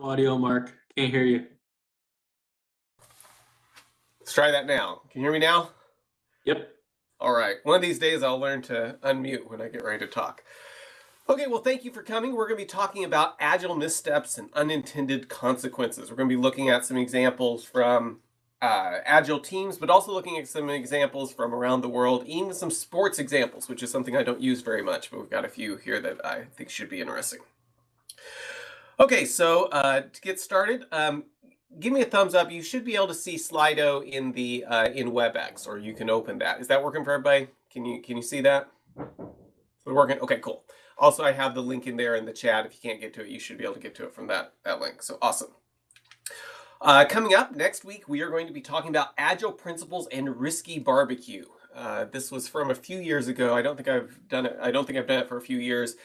Audio, Mark. Can't hear you. Let's try that now. Can you hear me now? Yep. All right. One of these days I'll learn to unmute when I get ready to talk. Okay, well, thank you for coming. We're going to be talking about agile missteps and unintended consequences. We're going to be looking at some examples from agile teams, but also looking at some examples from around the world, even some sports examples, which is something I don't use very much, but we've got a few here that I think should be interesting. Okay, so to get started, give me a thumbs up. You should be able to see Slido in the in WebEx, or you can open that. Is that working for everybody? Can you see that? Is it working? Okay, cool. Also, I have the link in there in the chat. If you can't get to it, you should be able to get to it from that link. So awesome. Coming up next week, we are going to be talking about agile principles and risky barbecue. This was from a few years ago. I don't think I've done it. I don't think I've done it for a few years.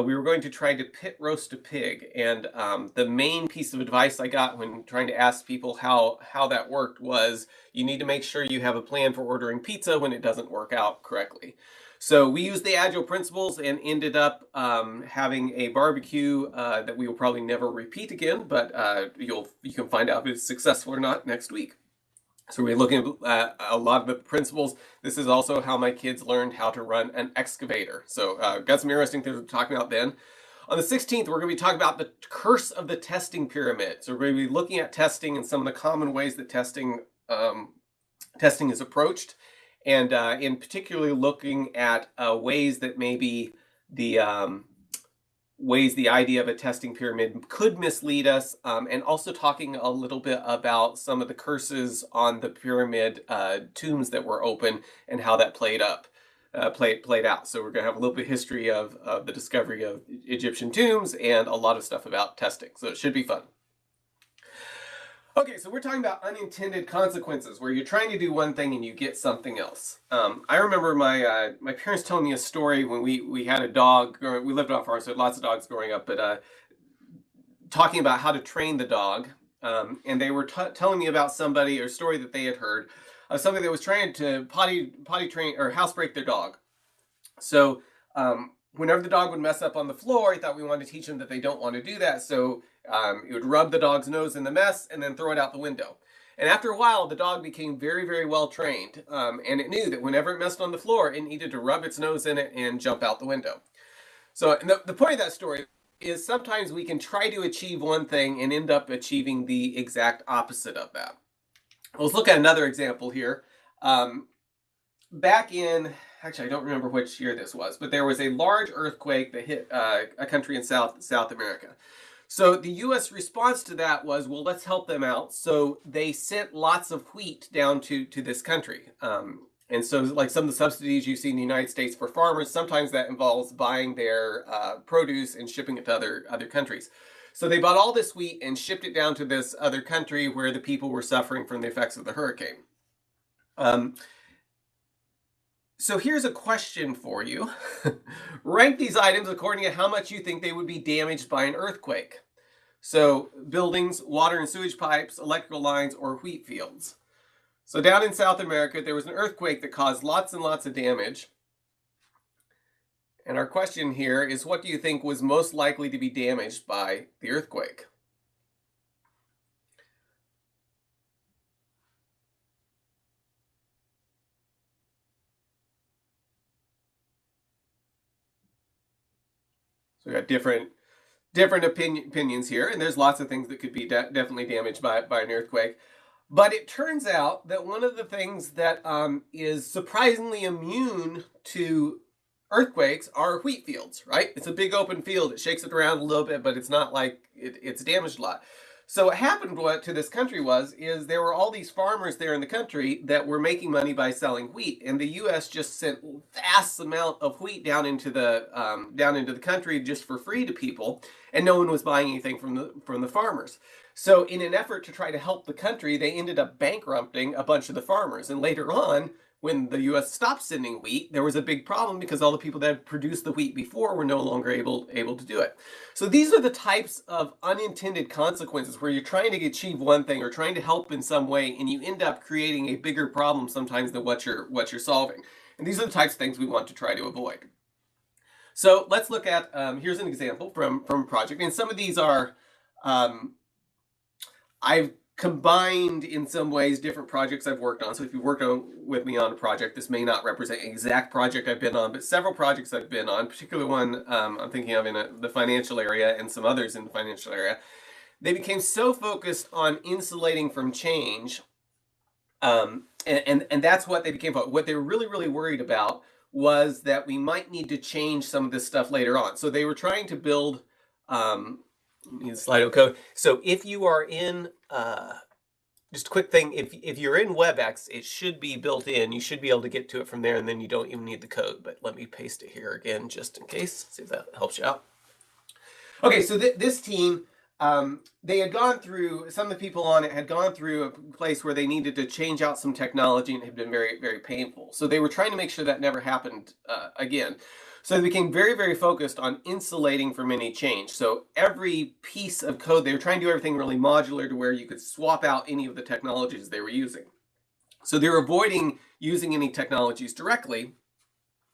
We were going to try to pit roast a pig, and the main piece of advice I got when trying to ask people how that worked was you need to make sure you have a plan for ordering pizza when it doesn't work out correctly. So we used the agile principles and ended up having a barbecue that we will probably never repeat again, but you can find out if it's successful or not next week. So we're looking at a lot of the principles. This is also how my kids learned how to run an excavator. So got some interesting things to talk about then. On the 16th, we're going to be talking about the curse of the testing pyramid. So we're going to be looking at testing and some of the common ways that testing is approached, and in particularly looking at ways that maybe the idea of a testing pyramid could mislead us, and also talking a little bit about some of the curses on the pyramid tombs that were open and how that played out. So we're going to have a little bit of history of the discovery of Egyptian tombs and a lot of stuff about testing. So it should be fun. Okay, so we're talking about unintended consequences, where you're trying to do one thing and you get something else. I remember my parents telling me a story when we had a dog. We lived on a farm, so lots of dogs growing up, but talking about how to train the dog. And they were telling me about somebody or a story that they had heard of somebody that was trying to potty train or housebreak their dog. So whenever the dog would mess up on the floor, I thought we wanted to teach them that they don't want to do that. So it would rub the dog's nose in the mess and then throw it out the window. And after a while, the dog became very, very well trained. And it knew that whenever it messed on the floor, it needed to rub its nose in it and jump out the window. So the point of that story is sometimes we can try to achieve one thing and end up achieving the exact opposite of that. Well, let's look at another example here. Back in, actually, I don't remember which year this was, but there was a large earthquake that hit a country in South America. So the U.S. response to that was, well, let's help them out. So they sent lots of wheat down to this country. And so like some of the subsidies you see in the United States for farmers, sometimes that involves buying their produce and shipping it to other countries. So they bought all this wheat and shipped it down to this other country where the people were suffering from the effects of the hurricane. So here's a question for you. Rank these items according to how much you think they would be damaged by an earthquake. So buildings, water and sewage pipes, electrical lines, or wheat fields. So down in South America, there was an earthquake that caused lots and lots of damage. And our question here is, what do you think was most likely to be damaged by the earthquake? So we got different opinions here, and there's lots of things that could be definitely damaged by an earthquake. But it turns out that one of the things that is surprisingly immune to earthquakes are wheat fields, right? It's a big open field. It shakes it around a little bit, but it's not like it's damaged a lot. So what happened to this country is there were all these farmers there in the country that were making money by selling wheat, and the U.S. just sent vast amount of wheat down into the country just for free to people, and no one was buying anything from the farmers. So in an effort to try to help the country, they ended up bankrupting a bunch of the farmers, and later on, when the U.S. stopped sending wheat, there was a big problem because all the people that had produced the wheat before were no longer able to do it. So these are the types of unintended consequences where you're trying to achieve one thing or trying to help in some way, and you end up creating a bigger problem sometimes than what you're solving. And these are the types of things we want to try to avoid. So let's look at, here's an example from a project. And some of these are I've combined in some ways different projects I've worked on. So if you've worked with me on a project, this may not represent an exact project I've been on, but several projects I've been on, particularly one I'm thinking of in the financial area and some others in the financial area. They became so focused on insulating from change, and that's what they became. What they were really worried about was that we might need to change some of this stuff later on. So they were trying to build Slido code. So if you are in, just a quick thing, if you're in WebEx, it should be built in. You should be able to get to it from there, and then you don't even need the code. But let me paste it here again, just in case. See if that helps you out. Okay, so this team, they had gone through, some of the people on it had gone through a place where they needed to change out some technology, and it had been very painful. So they were trying to make sure that never happened again. So they became very focused on insulating from any change. So every piece of code, they were trying to do everything really modular to where you could swap out any of the technologies they were using. So they were avoiding using any technologies directly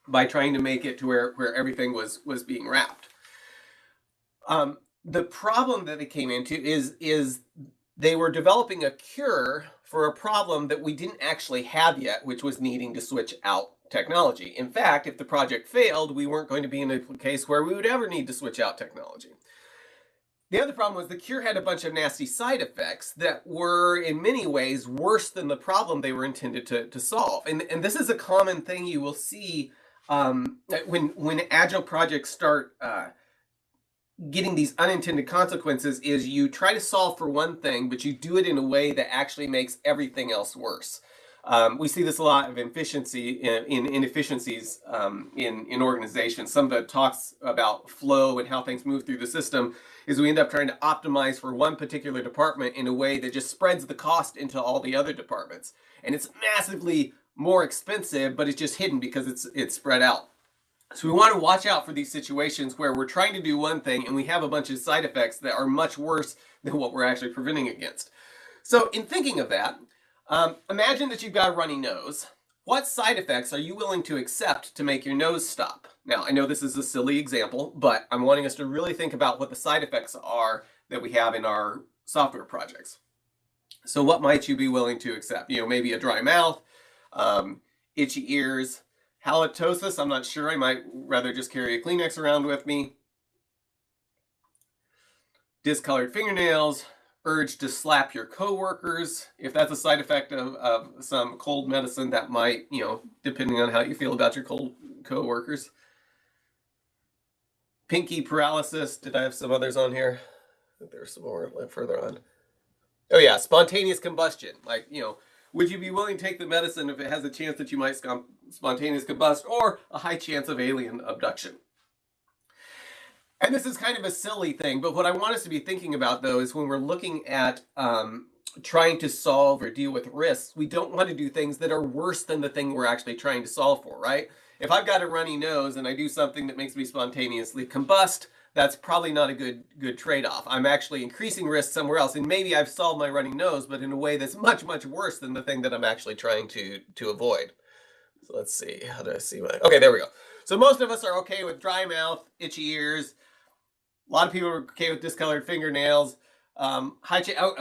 by trying to make it to where everything was being wrapped. The problem that they came into is they were developing a cure for a problem that we didn't actually have yet, which was needing to switch out technology. In fact, if the project failed, we weren't going to be in a case where we would ever need to switch out technology. The other problem was the cure had a bunch of nasty side effects that were in many ways worse than the problem they were intended to solve. And this is a common thing you will see when Agile projects start getting these unintended consequences, is you try to solve for one thing, but you do it in a way that actually makes everything else worse. We see this a lot of inefficiencies in organizations. Some of the talks about flow and how things move through the system is we end up trying to optimize for one particular department in a way that just spreads the cost into all the other departments. And it's massively more expensive, but it's just hidden because it's spread out. So we want to watch out for these situations where we're trying to do one thing and we have a bunch of side effects that are much worse than what we're actually preventing against. So in thinking of that, imagine that you've got a runny nose. What side effects are you willing to accept to make your nose stop? Now, I know this is a silly example, but I'm wanting us to really think about what the side effects are that we have in our software projects. So what might you be willing to accept? You know, maybe a dry mouth, itchy ears, halitosis. I'm not sure. I might rather just carry a Kleenex around with me. Discolored fingernails, urge to slap your coworkers. If that's a side effect of some cold medicine, that might, you know, depending on how you feel about your cold coworkers. Pinky paralysis. Did I have some others on here? I think there's some more further on. Oh yeah, spontaneous combustion. Like, you know, would you be willing to take the medicine if it has a chance that you might spontaneously combust, or a high chance of alien abduction? And this is kind of a silly thing, but what I want us to be thinking about, though, is when we're looking at trying to solve or deal with risks, we don't want to do things that are worse than the thing we're actually trying to solve for, right? If I've got a runny nose and I do something that makes me spontaneously combust, that's probably not a good trade-off. I'm actually increasing risk somewhere else, and maybe I've solved my runny nose, but in a way that's much worse than the thing that I'm actually trying to avoid. So let's see, how do I see my... Okay, there we go. So most of us are okay with dry mouth, itchy ears. A lot of people are okay with discolored fingernails. A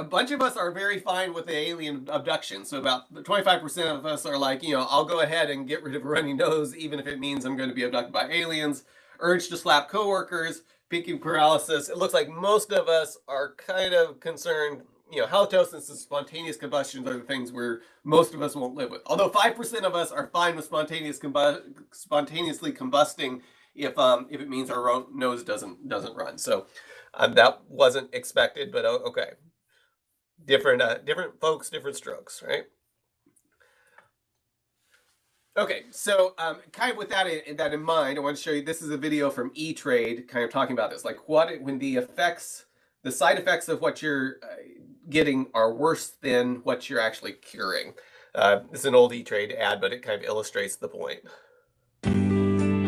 bunch of us are very fine with the alien abduction. So about 25% of us are like, you know, I'll go ahead and get rid of a runny nose, even if it means I'm going to be abducted by aliens. Urge to slap coworkers, pinky paralysis. It looks like most of us are kind of concerned, you know, halitosis and spontaneous combustion are the things where most of us won't live with. Although 5% of us are fine with spontaneously combusting if it means our nose doesn't run. So that wasn't expected, but okay. Different folks, different strokes, right? Okay, so kind of with that in mind, I want to show you, this is a video from E-Trade kind of talking about this, like when the side effects of what you're getting are worse than what you're actually curing. This is an old E-Trade ad, but it kind of illustrates the point.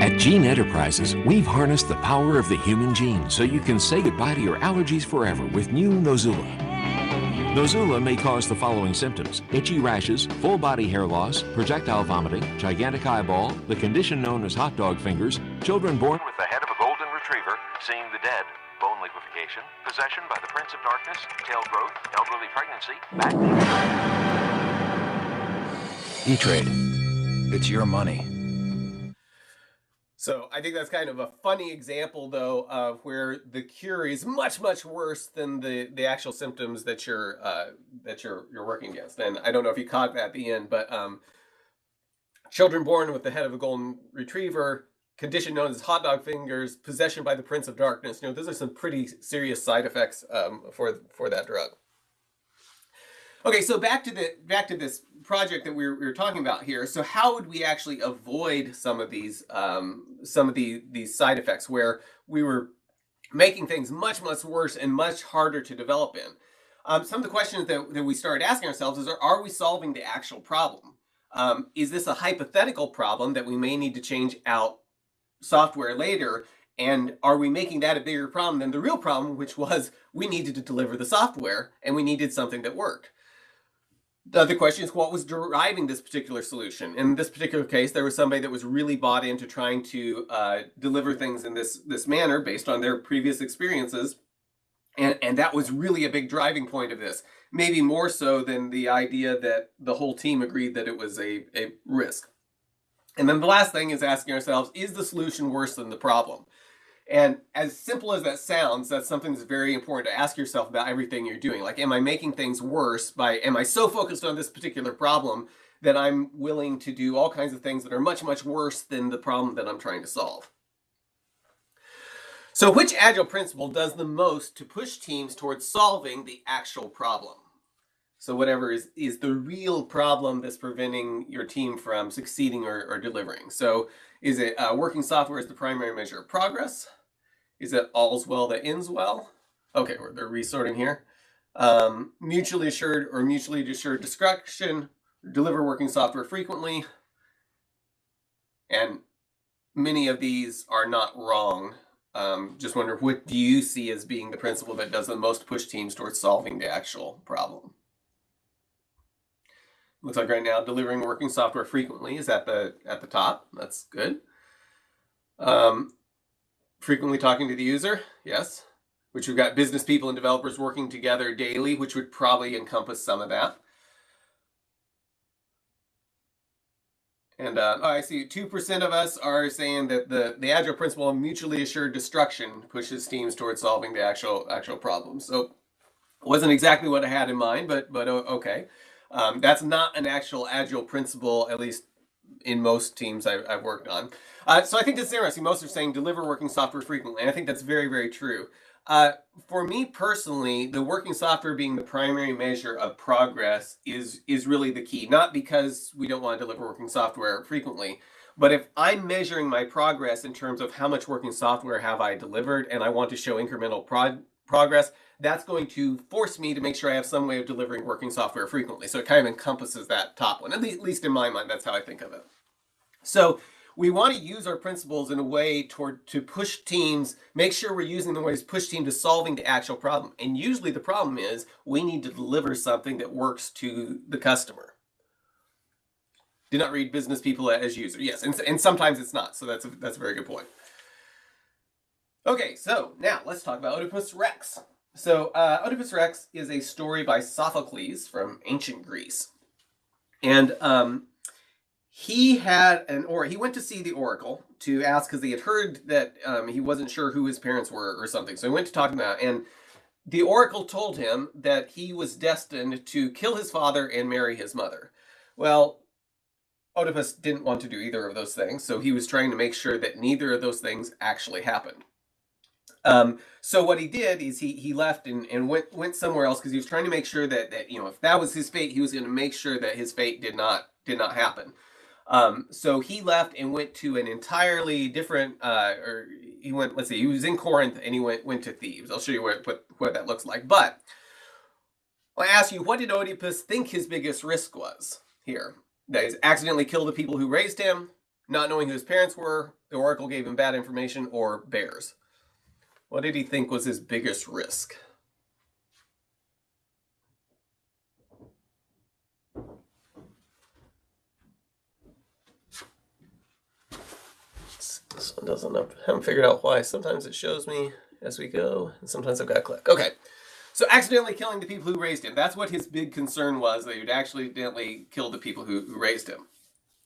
At Gene Enterprises, we've harnessed the power of the human gene so you can say goodbye to your allergies forever with new Nozula. Nozula may cause the following symptoms: itchy rashes, full body hair loss, projectile vomiting, gigantic eyeball, the condition known as hot dog fingers, children born with the head of a golden retriever, seeing the dead, bone liquefaction. identification, possession by the Prince of Darkness, tail growth, elderly pregnancy, back. E-Trade. It's your money. So I think that's kind of a funny example, though, of where the cure is much, much worse than the actual symptoms that you're working against. And I don't know if you caught that at the end, but children born with the head of a golden retriever, condition known as hot dog fingers, possession by the Prince of Darkness. You know, those are some pretty serious side effects for that drug. Okay, so back to this project that we were talking about here. So how would we actually avoid some of these side effects where we were making things much, much worse and much harder to develop in? Some of the questions that we started asking ourselves is, are we solving the actual problem? Is this a hypothetical problem that we may need to change out software later? And are we making that a bigger problem than the real problem, which was we needed to deliver the software and we needed something that worked? The other question is, what was driving this particular solution? In this particular case, there was somebody that was really bought into trying to deliver things in this manner based on their previous experiences. And that was really a big driving point of this, maybe more so than the idea that the whole team agreed that it was a risk. And then the last thing is asking ourselves, is the solution worse than the problem? And as simple as that sounds, that's something that's very important to ask yourself about everything you're doing. Like, am I making things worse am I so focused on this particular problem that I'm willing to do all kinds of things that are much, much worse than the problem that I'm trying to solve? So which Agile principle does the most to push teams towards solving the actual problem? So whatever is the real problem that's preventing your team from succeeding or delivering. So is it working software as the primary measure of progress? Is it all's well that ends well? Okay, they're resorting here. Mutually assured or mutually assured destruction, deliver working software frequently. And many of these are not wrong. Just wonder, what do you see as being the principle that does the most push teams towards solving the actual problem? Looks like right now, delivering working software frequently is at the top. That's good. Frequently talking to the user, yes. Which we've got business people and developers working together daily, which would probably encompass some of that. And I see 2% of us are saying that the Agile principle of mutually assured destruction pushes teams towards solving the actual problem. So it wasn't exactly what I had in mind, but okay. That's not an actual Agile principle, at least in most teams I've worked on. So I think this is interesting. Most are saying deliver working software frequently, and I think that's very, very true. For me personally, the working software being the primary measure of progress is really the key. Not because we don't want to deliver working software frequently, but if I'm measuring my progress in terms of how much working software have I delivered, and I want to show incremental progress, that's going to force me to make sure I have some way of delivering working software frequently. So it kind of encompasses that top one. At least in my mind, that's how I think of it. So we want to use our principles in a way to push teams, make sure we're using the ways to push teams to solving the actual problem. And usually the problem is we need to deliver something that works to the customer. Do not read business people as users. Yes, and sometimes it's not. So that's a very good point. Okay, so now let's talk about Oedipus Rex. So Oedipus Rex is a story by Sophocles from ancient Greece. And he went to see the oracle to ask, because he had heard that he wasn't sure who his parents were or something. So he went to talk to them, and the oracle told him that he was destined to kill his father and marry his mother. Well, Oedipus didn't want to do either of those things, so he was trying to make sure that neither of those things actually happened. So what he did is he left and went somewhere else, because he was trying to make sure that if that was his fate, he was going to make sure that his fate did not happen. So he left and went to an entirely different, he was in Corinth and he went to Thebes. I'll show you what that looks like. But I ask you, what did Oedipus think his biggest risk was here? That he's accidentally killed the people who raised him, not knowing who his parents were, the oracle gave him bad information, or bears? What did he think was his biggest risk? This one doesn't, I haven't figured out why. Sometimes it shows me as we go. Sometimes I've got to click. Okay. So accidentally killing the people who raised him. That's what his big concern was, that he would accidentally kill the people who raised him.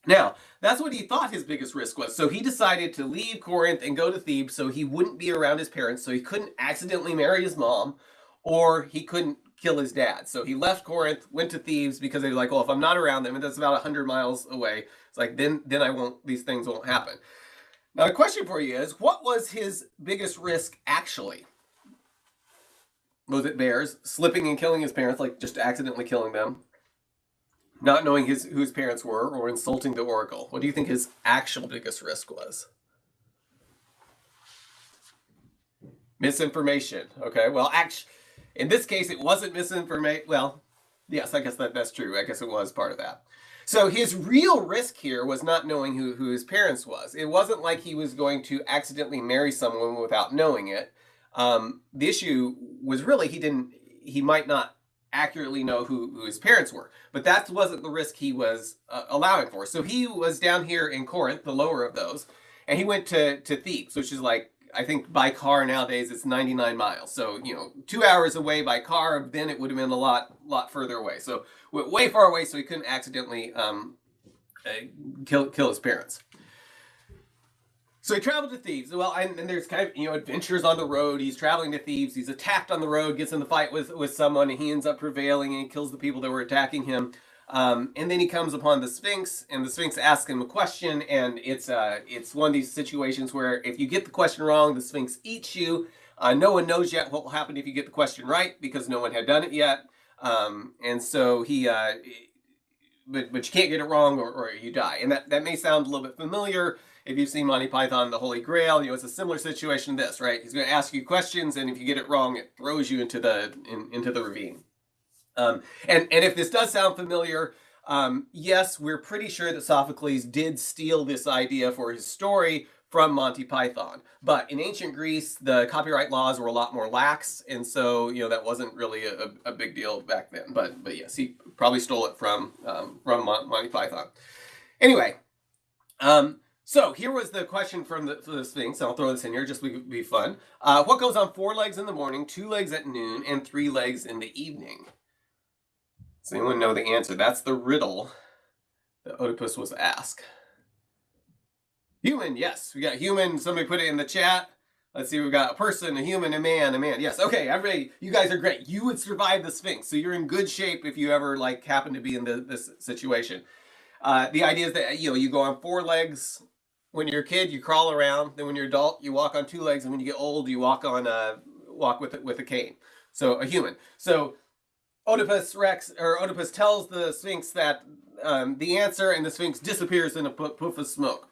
Now, that's what he thought his biggest risk was. So he decided to leave Corinth and go to Thebes so he wouldn't be around his parents, so he couldn't accidentally marry his mom, or he couldn't kill his dad. So he left Corinth, went to Thebes, because they were like, well, if I'm not around them, and that's about 100 miles away, it's like, then these things won't happen. Now, the question for you is, what was his biggest risk actually? Was it bears, slipping and killing his parents, like just accidentally killing them, not knowing who his parents were, or insulting the oracle? What do you think his actual biggest risk was? Misinformation. Okay, well, in this case, it wasn't misinformation. Well, yes, I guess that's true. I guess it was part of that. So his real risk here was not knowing who his parents was. It wasn't like he was going to accidentally marry someone without knowing it. The issue was really he might not accurately know who his parents were, but that wasn't the risk he was allowing for. So he was down here in Corinth, the lower of those, and he went to Thebes, which is like, I think by car nowadays it's 99 miles. So, 2 hours away by car, then it would have been a lot further away. So went way far away so he couldn't accidentally kill his parents. So he traveled to Thebes. Well, and there's kind of, adventures on the road. He's traveling to Thebes. He's attacked on the road, gets in the fight with someone, and he ends up prevailing and he kills the people that were attacking him. And then he comes upon the Sphinx, and the Sphinx asks him a question, and it's one of these situations where if you get the question wrong, the Sphinx eats you. No one knows yet what will happen if you get the question right, because no one had done it yet. And so but you can't get it wrong or you die. And that may sound a little bit familiar if you've seen Monty Python, The Holy Grail. It's a similar situation to this, right? He's going to ask you questions, and if you get it wrong, it throws you into the ravine. And if this does sound familiar, yes, we're pretty sure that Sophocles did steal this idea for his story from Monty Python. But in ancient Greece, the copyright laws were a lot more lax, and so that wasn't really a big deal back then. But yes, he probably stole it from Monty Python. Anyway, so here was the question from the Sphinx. I'll throw this in here just to be fun. What goes on 4 legs in the morning, 2 legs at noon, and 3 legs in the evening? Does anyone know the answer? That's the riddle that Oedipus was asked. Human, yes. We got human. Somebody put it in the chat. Let's see, we've got a person, a human, a man, a man. Yes, okay, everybody, you guys are great. You would survive the Sphinx, so you're in good shape if you ever happen to be in this situation. The idea is that you go on 4 legs. When you're a kid, you crawl around. Then when you're adult, you walk on 2 legs, and when you get old, you walk with a cane. So a human. So Oedipus tells the Sphinx that the answer, and the Sphinx disappears in a puff of smoke.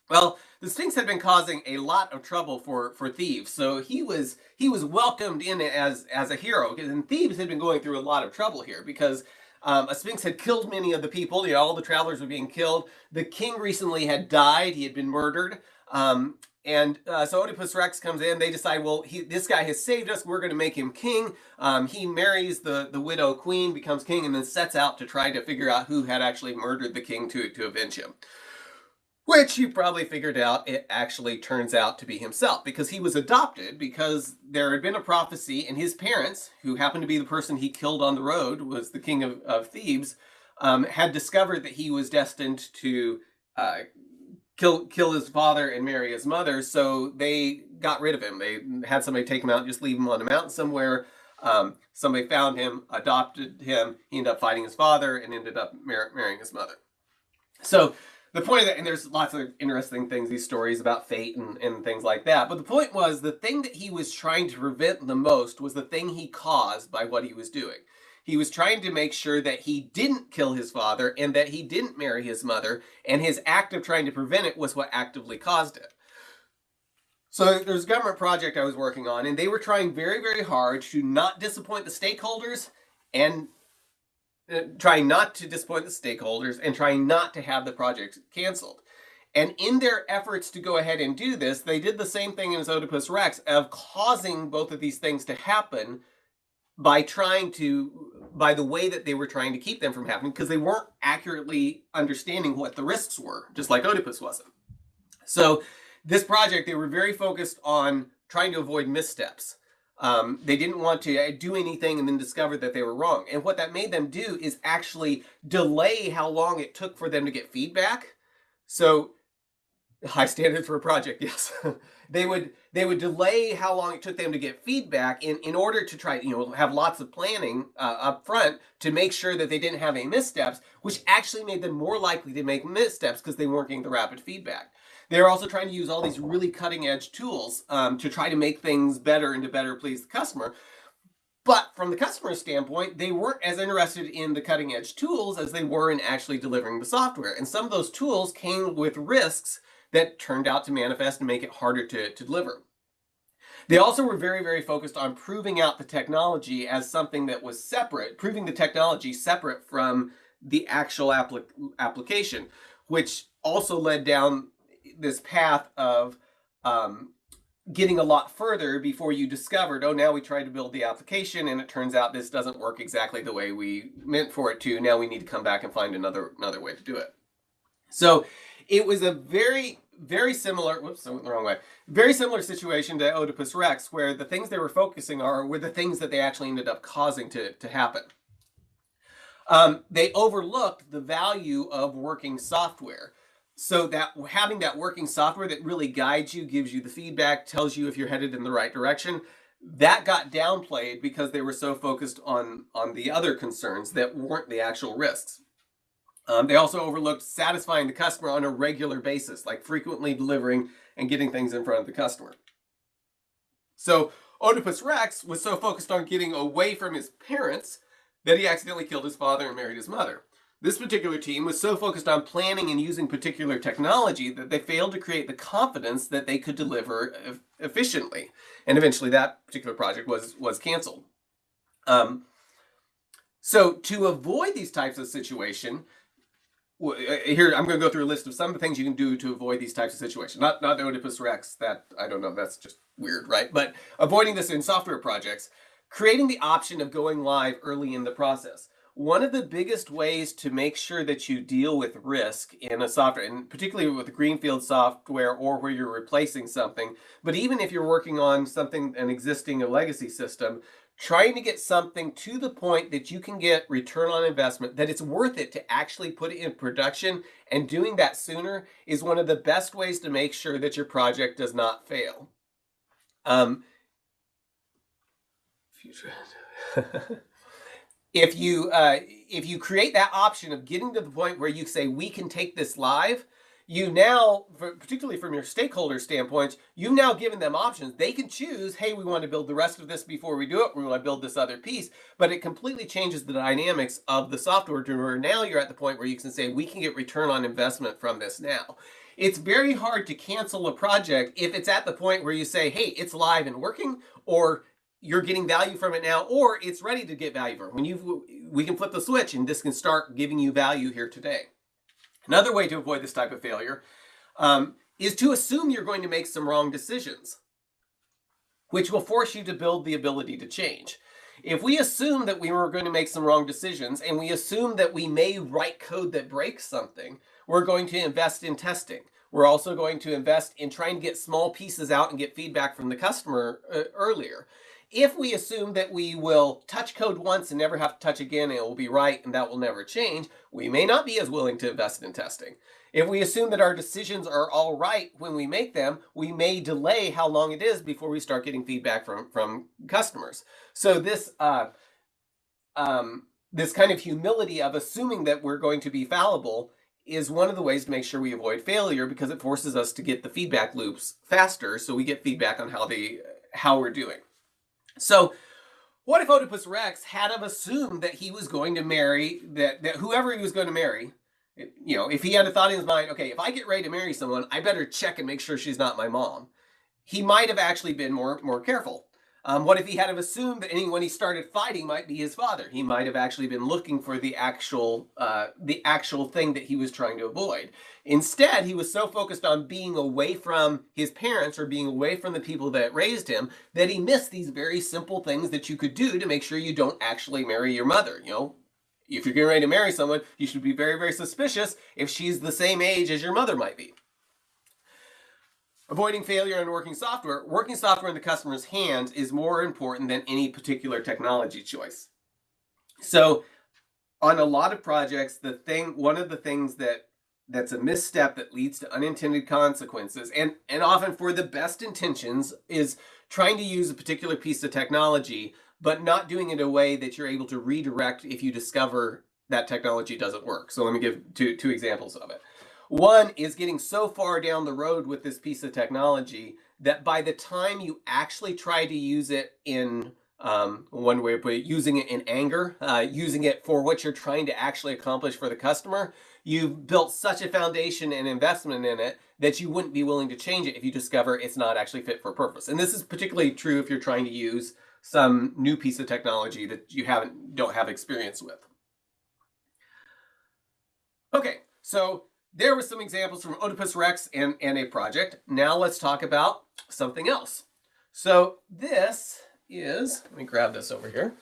Well, the Sphinx had been causing a lot of trouble for Thebes, so he was welcomed in as a hero. And Thebes had been going through a lot of trouble here because a Sphinx had killed many of the people. All the travelers were being killed. The king recently had died. He had been murdered. So Oedipus Rex comes in. They decide, well, this guy has saved us. We're going to make him king. He marries the widow queen, becomes king, and then sets out to try to figure out who had actually murdered the king to avenge him. Which you probably figured out, it actually turns out to be himself, because he was adopted because there had been a prophecy, and his parents, who happened to be the person he killed on the road, was the king of Thebes, had discovered that he was destined to kill his father and marry his mother, so they got rid of him. They had somebody take him out and just leave him on a mountain somewhere. Somebody found him, adopted him. He ended up fighting his father and ended up marrying his mother. So the point of that, and there's lots of interesting things, these stories about fate and things like that, but the point was the thing that he was trying to prevent the most was the thing he caused by what he was doing. He was trying to make sure that he didn't kill his father and that he didn't marry his mother, and his act of trying to prevent it was what actively caused it. So there's a government project I was working on, and they were trying very, very hard to not disappoint the stakeholders and trying not to have the project canceled. And in their efforts to go ahead and do this, they did the same thing as Oedipus Rex of causing both of these things to happen by the way that they were trying to keep them from happening, because they weren't accurately understanding what the risks were, just like Oedipus wasn't. So this project, they were very focused on trying to avoid missteps. They didn't want to do anything and then discover that they were wrong. And what that made them do is actually delay how long it took for them to get feedback. So high standards for a project, yes. They would delay how long it took them to get feedback in order to try, have lots of planning up front to make sure that they didn't have any missteps, which actually made them more likely to make missteps because they weren't getting the rapid feedback. They're also trying to use all these really cutting edge tools to try to make things better and to better please the customer. But from the customer standpoint, they weren't as interested in the cutting edge tools as they were in actually delivering the software. And some of those tools came with risks that turned out to manifest and make it harder to deliver. They also were very, very focused on proving out the technology as something that was separate, proving the technology separate from the actual application, which also led down this path of getting a lot further before you discovered, oh, now we tried to build the application and it turns out this doesn't work exactly the way we meant for it to. Now we need to come back and find another way to do it. So it was a very, very similar, whoops, I went the wrong way. Very similar situation to Oedipus Rex, where the things they were focusing on were the things that they actually ended up causing to happen. They overlooked the value of working software. So that having that working software that really guides you, gives you the feedback, tells you if you're headed in the right direction, that got downplayed because they were so focused on the other concerns that weren't the actual risks. They also overlooked satisfying the customer on a regular basis, like frequently delivering and getting things in front of the customer. So Oedipus Rex was so focused on getting away from his parents that he accidentally killed his father and married his mother. This particular team was so focused on planning and using particular technology that they failed to create the confidence that they could deliver efficiently. And eventually that particular project was canceled. So to avoid these types of situations, here I'm going to go through a list of some of the things you can do to avoid these types of situations. Not Oedipus Rex, that I don't know, that's just weird, right? But avoiding this in software projects, creating the option of going live early in the process. One of the biggest ways to make sure that you deal with risk in a software, and particularly with greenfield software or where you're replacing something, but even if you're working on something, an existing legacy system, trying to get something to the point that you can get return on investment, that it's worth it to actually put it in production, and doing that sooner is one of the best ways to make sure that your project does not fail. If you create that option of getting to the point where you say, we can take this live, you now, particularly from your stakeholder standpoint, you've now given them options. They can choose, hey, we want to build the rest of this before we do it. We want to build this other piece. But it completely changes the dynamics of the software to where now you're at the point where you can say, we can get return on investment from this now. It's very hard to cancel a project if it's at the point where you say, hey, it's live and working, or you're getting value from it now, or it's ready to get value from it. We can flip the switch and this can start giving you value here today. Another way to avoid this type of failure is to assume you're going to make some wrong decisions, which will force you to build the ability to change. If we assume that we were going to make some wrong decisions and we assume that we may write code that breaks something, we're going to invest in testing. We're also going to invest in trying to get small pieces out and get feedback from the customer earlier. If we assume that we will touch code once and never have to touch again and it will be right and that will never change, we may not be as willing to invest in testing. If we assume that our decisions are all right when we make them, we may delay how long it is before we start getting feedback from customers. So this kind of humility of assuming that we're going to be fallible is one of the ways to make sure we avoid failure, because it forces us to get the feedback loops faster so we get feedback on how we're doing. So what if Oedipus Rex had have assumed that he was going to marry, that whoever he was going to marry, if he had a thought in his mind, okay, if I get ready to marry someone, I better check and make sure she's not my mom. He might have actually been more careful. What if he had have assumed that anyone he started fighting might be his father? He might have actually been looking for the actual thing that he was trying to avoid. Instead, he was so focused on being away from his parents or being away from the people that raised him that he missed these very simple things that you could do to make sure you don't actually marry your mother. If you're getting ready to marry someone, you should be very, very suspicious if she's the same age as your mother might be. avoiding failure in working software in the customer's hands is more important than any particular technology choice. So on a lot of projects, one of the things that's a misstep that leads to unintended consequences, and often for the best intentions, is trying to use a particular piece of technology, but not doing it in a way that you're able to redirect if you discover that technology doesn't work. So let me give two examples of it. One is getting so far down the road with this piece of technology that by the time you actually try to use it in one way of putting it, using it in anger, using it for what you're trying to actually accomplish for the customer, you've built such a foundation and investment in it that you wouldn't be willing to change it if you discover it's not actually fit for purpose. And this is particularly true if you're trying to use some new piece of technology that you don't have experience with. Okay, so there were some examples from Oedipus Rex and a project. Now let's talk about something else. So this is, let me grab this over here.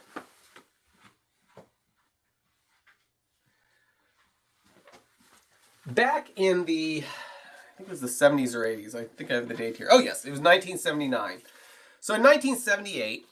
Back in the, I think it was the 70s or 80s. I think I have the date here. Oh yes, it was 1979. So in 1978,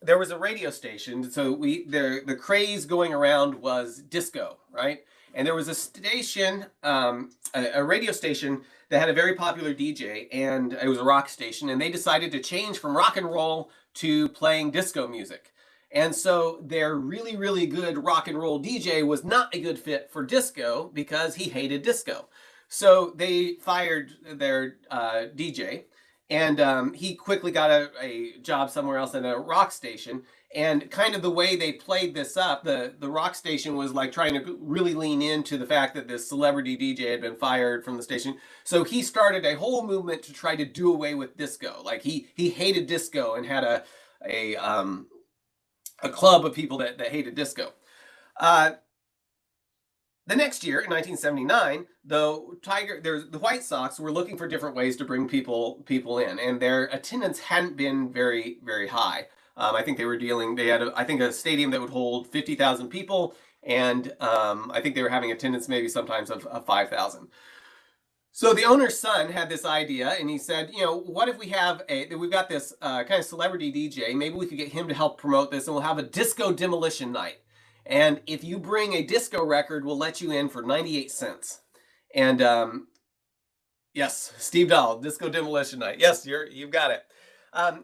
there was a radio station. So the craze going around was disco, right? And there was a station, a radio station that had a very popular DJ, and it was a rock station, and they decided to change from rock and roll to playing disco music. And so their really, really good rock and roll DJ was not a good fit for disco because he hated disco. So they fired their DJ, and he quickly got a job somewhere else at a rock station. And kind of the way they played this up, the rock station was like trying to really lean into the fact that this celebrity DJ had been fired from the station. So he started a whole movement to try to do away with disco. Like he hated disco and had a club of people that hated disco. The next year, in 1979, the White Sox were looking for different ways to bring people in, and their attendance hadn't been very, very high. I think they had a stadium that would hold 50,000 people, and I think they were having attendance maybe sometimes of 5,000. So the owner's son had this idea, and he said, what if we've got this kind of celebrity DJ, maybe we could get him to help promote this, and we'll have a disco demolition night. And if you bring a disco record, we'll let you in for 98 cents. And yes, Steve Dahl, disco demolition night. Yes, you've got it. And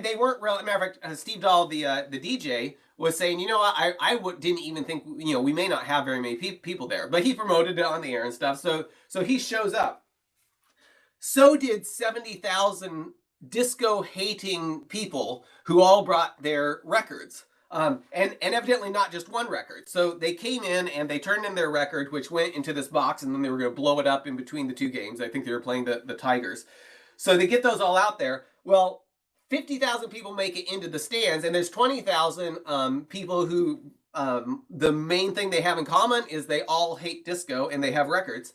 they weren't real. Matter of fact, Steve Dahl, the DJ, was saying, I didn't even think, we may not have very many people there, but he promoted it on the air and stuff. So he shows up. So did 70,000 disco hating people who all brought their records. And evidently not just one record. So they came in and they turned in their record, which went into this box, and then they were going to blow it up in between the two games. I think they were playing the Tigers. So they get those all out there. Well, 50,000 people make it into the stands, and there's 20,000 people who the main thing they have in common is they all hate disco and they have records.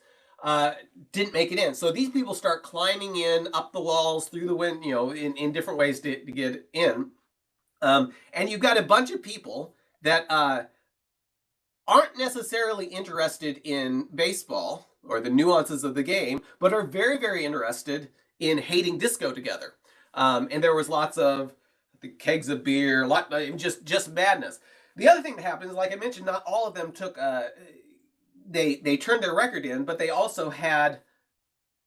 Didn't make it in. So these people start climbing in up the walls, through the window, in different ways to get in. And you've got a bunch of people that aren't necessarily interested in baseball or the nuances of the game, but are very, very interested in hating disco together. And there was lots of the kegs of beer, just madness. The other thing that happens, like I mentioned, not all of them took, they turned their record in, but they also had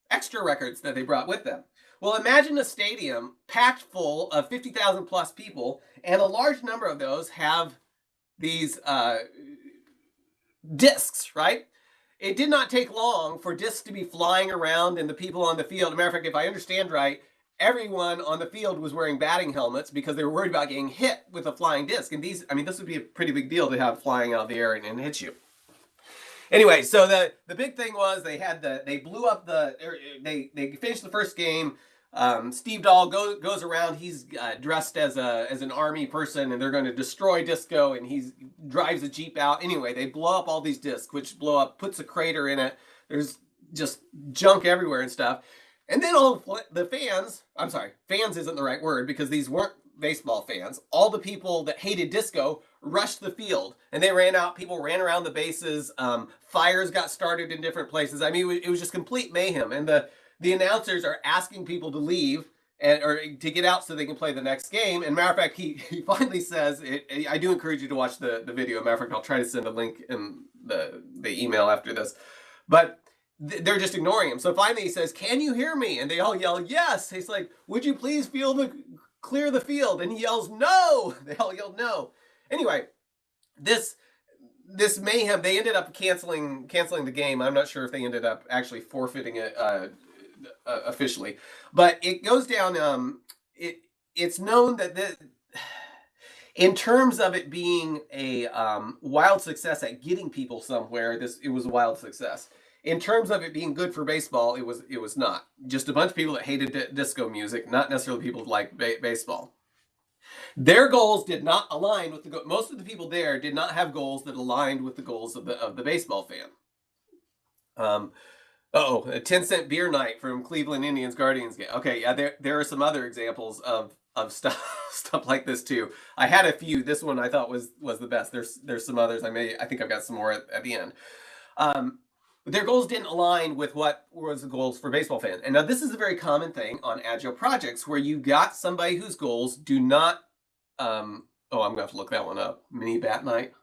extra records that they brought with them. Well, imagine a stadium packed full of 50,000 plus people, and a large number of those have these discs, right? It did not take long for discs to be flying around and the people on the field. As a matter of fact, if I understand right, everyone on the field was wearing batting helmets because they were worried about getting hit with a flying disc. And this would be a pretty big deal to have flying out of the air and hit you. Anyway, so the big thing was they blew up they finished the first game. Steve Dahl goes around. He's dressed as an army person, and they're going to destroy disco. And he drives a Jeep out. Anyway, they blow up all these discs, which blow up, puts a crater in it. There's just junk everywhere and stuff. And then all the fans isn't the right word, because these weren't baseball fans. All the people that hated disco rushed the field, and they ran out. People ran around the bases. Fires got started in different places. I mean, it was just complete mayhem. And the announcers are asking people to leave or to get out so they can play the next game. And matter of fact, he finally says, I do encourage you to watch the video. Matter of fact, I'll try to send a link in the email after this. But they're just ignoring him. So finally he says, "Can you hear me?" And they all yell, "Yes." He's like, "Would you please clear the field?" And he yells, "No." They all yell, "No." Anyway, this mayhem, they ended up canceling the game. I'm not sure if they ended up actually forfeiting it officially, but it goes down. It's known that in terms of it being a wild success at getting people somewhere, it was a wild success. In terms of it being good for baseball, it was not. Just a bunch of people that hated disco music, not necessarily people that like baseball. Their goals did not align with most of the people there did not have goals that aligned with the goals of the baseball fan. A 10-cent beer night from Cleveland Indians Guardians game. Okay, yeah, there are some other examples of stuff like this too. I had a few. This one I thought was the best. There's some others. I think I've got some more at the end. Their goals didn't align with what was the goals for baseball fans. And now this is a very common thing on Agile projects where you got somebody whose goals do not, I'm going to have to look that one up. Mini bat night.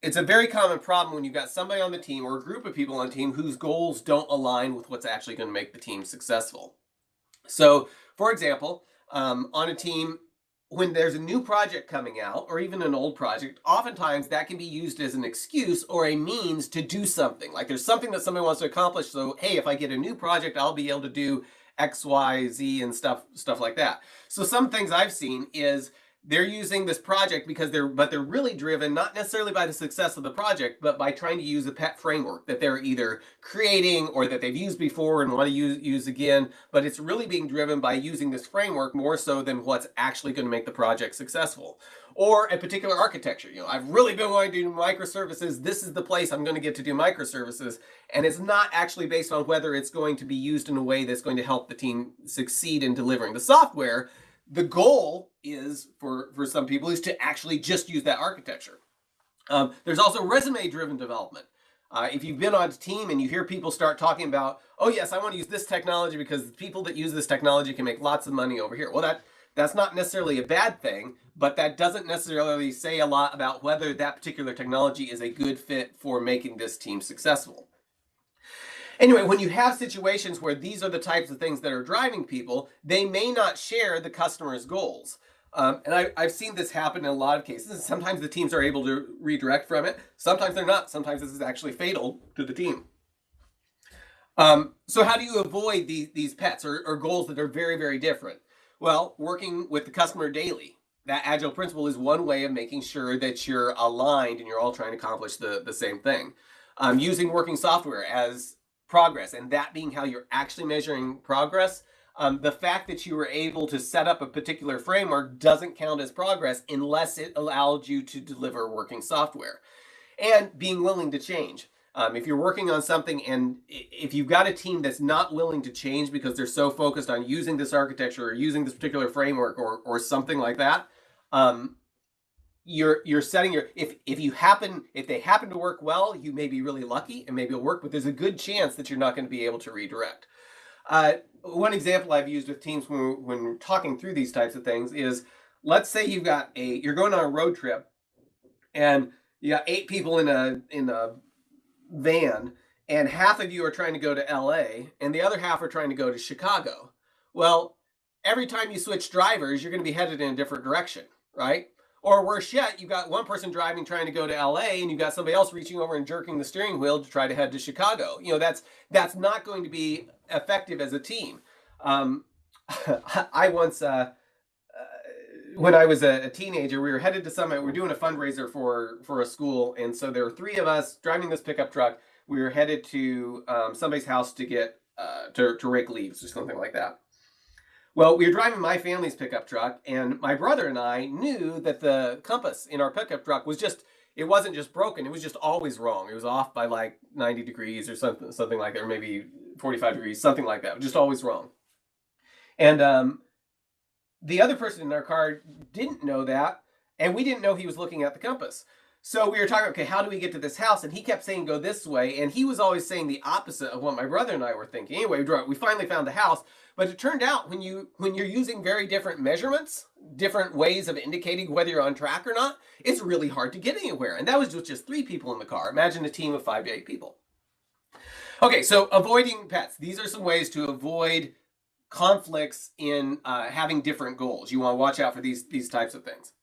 It's a very common problem when you've got somebody on the team or a group of people on the team whose goals don't align with what's actually going to make the team successful. So, for example, on a team, when there's a new project coming out, or even an old project, oftentimes that can be used as an excuse or a means to do something. Like there's something that somebody wants to accomplish, so hey, if I get a new project, I'll be able to do X, Y, Z, and stuff like that. So some things I've seen is they're using this project because they're really driven not necessarily by the success of the project, but by trying to use a pet framework that they're either creating or that they've used before and want to use again. But it's really being driven by using this framework more so than what's actually going to make the project successful. Or a particular architecture. I've really been wanting to do microservices. This is the place I'm going to get to do microservices. And it's not actually based on whether it's going to be used in a way that's going to help the team succeed in delivering the software. The goal is, for some people, is to actually just use that architecture. There's also resume-driven development. If you've been on a team and you hear people start talking about, oh yes, I want to use this technology because the people that use this technology can make lots of money over here. Well, that's not necessarily a bad thing, but that doesn't necessarily say a lot about whether that particular technology is a good fit for making this team successful. Anyway, when you have situations where these are the types of things that are driving people, they may not share the customer's goals. And I've seen this happen in a lot of cases. Sometimes the teams are able to redirect from it. Sometimes they're not. Sometimes this is actually fatal to the team. So how do you avoid these pets or goals that are very, very different? Well, working with the customer daily. That Agile principle is one way of making sure that you're aligned and you're all trying to accomplish the same thing. Using working software as progress, and that being how you're actually measuring progress. The fact that you were able to set up a particular framework doesn't count as progress unless it allowed you to deliver working software. And being willing to change. If you're working on something and if you've got a team that's not willing to change because they're so focused on using this architecture or using this particular framework or something like that, you're setting if they happen to work well, you may be really lucky and maybe it'll work, but there's a good chance that you're not going to be able to redirect. One example I've used with teams when we're talking through these types of things is, let's say you're going on a road trip and you got 8 people in a van and half of you are trying to go to LA and the other half are trying to go to Chicago. Well, every time you switch drivers, you're going to be headed in a different direction, right? Or worse yet, you've got one person driving trying to go to LA and you've got somebody else reaching over and jerking the steering wheel to try to head to Chicago. That's not going to be effective as a team. I once, when I was a teenager, we were headed to Summit. We're doing a fundraiser for a school. And so there were 3 of us driving this pickup truck. We were headed to somebody's house to get, to rake leaves or something like that. Well, we were driving my family's pickup truck, and my brother and I knew that the compass in our pickup truck it wasn't just broken, it was just always wrong. It was off by like 90 degrees or something like that, or maybe 45 degrees, something like that, just always wrong. And the other person in our car didn't know that, and we didn't know he was looking at the compass. So we were talking, okay, how do we get to this house? And he kept saying go this way, and he was always saying the opposite of what my brother and I were thinking. Anyway, we finally found the house, but it turned out when you're using very different measurements, different ways of indicating whether you're on track or not, it's really hard to get anywhere. And that was just 3 people in the car. Imagine a team of 5 to 8 people. Okay, so avoiding pets. These are some ways to avoid conflicts in having different goals. You want to watch out for these types of things.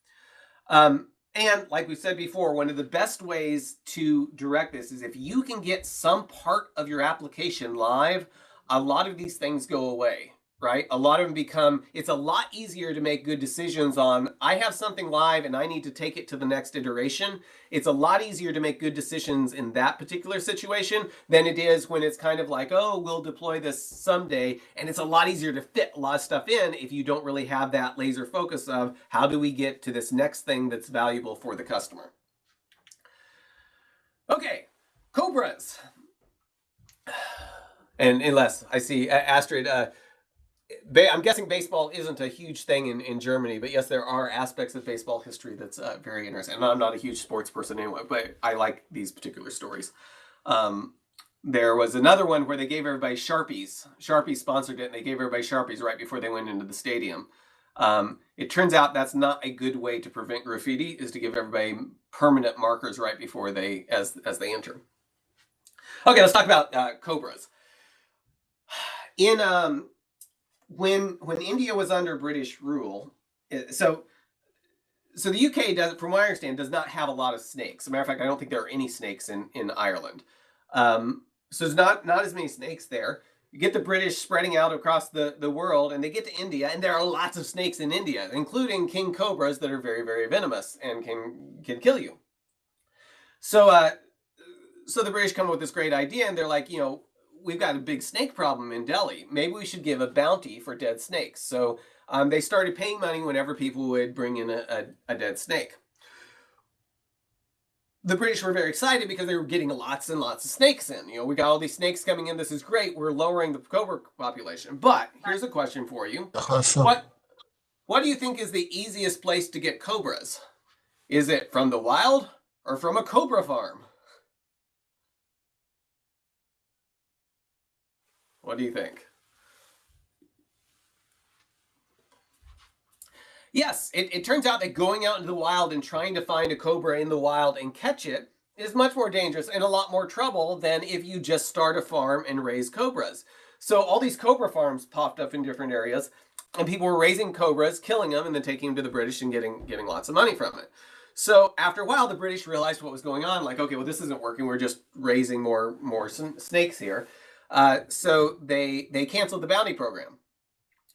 And like we said before, one of the best ways to direct this is if you can get some part of your application live, a lot of these things go away, right? A lot of them it's a lot easier to make good decisions on, I have something live and I need to take it to the next iteration. It's a lot easier to make good decisions in that particular situation than it is when it's kind of like, oh, we'll deploy this someday. And it's a lot easier to fit a lot of stuff in if you don't really have that laser focus of how do we get to this next thing that's valuable for the customer. Okay, Cobras. And unless I see Astrid, I'm guessing baseball isn't a huge thing in Germany, but yes, there are aspects of baseball history that's very interesting. And I'm not a huge sports person anyway, but I like these particular stories. There was another one where they gave everybody Sharpies. Sharpies sponsored it, and they gave everybody Sharpies right before they went into the stadium. It turns out that's not a good way to prevent graffiti, is to give everybody permanent markers right before as they enter. Okay, let's talk about Cobras. When India was under British rule, so the UK from what I understand, does not have a lot of snakes. As a matter of fact, I don't think there are any snakes in Ireland. So there's not as many snakes there. You get the British spreading out across the world, and they get to India, and there are lots of snakes in India, including king cobras that are very, very venomous and can kill you. So the British come up with this great idea, and they're like, we've got a big snake problem in Delhi. Maybe we should give a bounty for dead snakes. So they started paying money whenever people would bring in a dead snake. The British were very excited because they were getting lots and lots of snakes in. We got all these snakes coming in. This is great. We're lowering the cobra population. But here's a question for you. What do you think is the easiest place to get cobras? Is it from the wild or from a cobra farm? What do you think? Yes, it turns out that going out into the wild and trying to find a cobra in the wild and catch it is much more dangerous and a lot more trouble than if you just start a farm and raise cobras. So all these cobra farms popped up in different areas, and people were raising cobras, killing them, and then taking them to the British and getting lots of money from it. So after a while, the British realized what was going on. Like, okay, well, this isn't working. We're just raising more snakes here. So they canceled the bounty program.